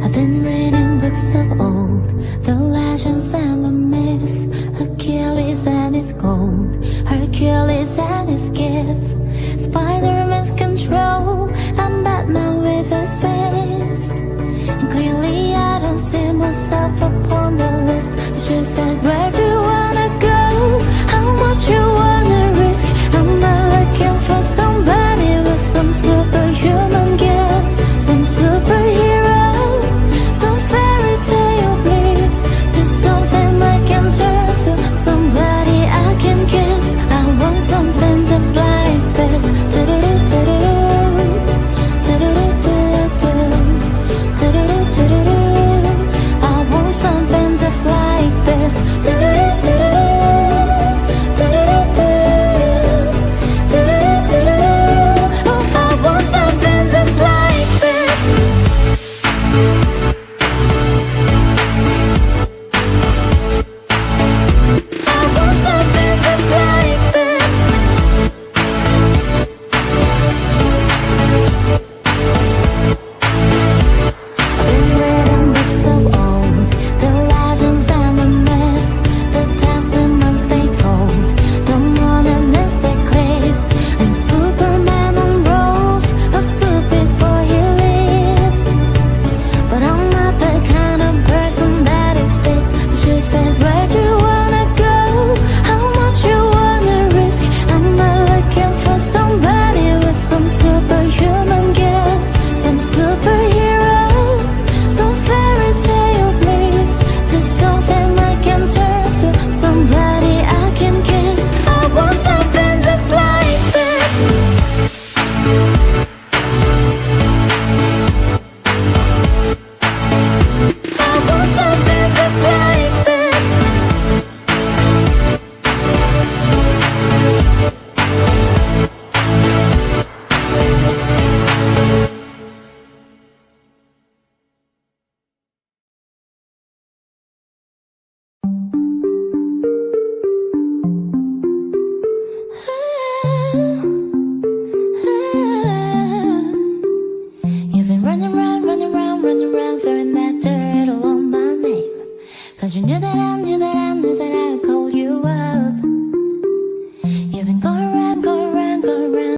I've been reading books of old, the legends and the myths, Achilles and his gold, Hercules and his gifts, Spider-Man's control, and Batman with his fist. And clearly I don't see myself upon the list. But she said, where do you wanna go? How much you wanna risk? I'm not looking for somebody with some superhuman gifts, some superhero, some fairy tale bliss, just something I can turn to, somebody I can kiss. I want something just like this. I want something just like this. I want something just like this. I want something just like this. I've been reading books of old, the legends and the myths, the testaments they told, the moon and its eclipse, and Superman unrolls a suit before he leaves. But I'm not the kind of person that it fits. But she said, where do you wanna go? How much you wanna risk? I'm not looking for somebody with some superhuman gifts, some superhero, some fairy tale bliss, just something I can turn to, somebody I can kiss. I want something just like this. I want something just like this. You've been running around, throwing that dirt all on my name. 'Cause you knew that I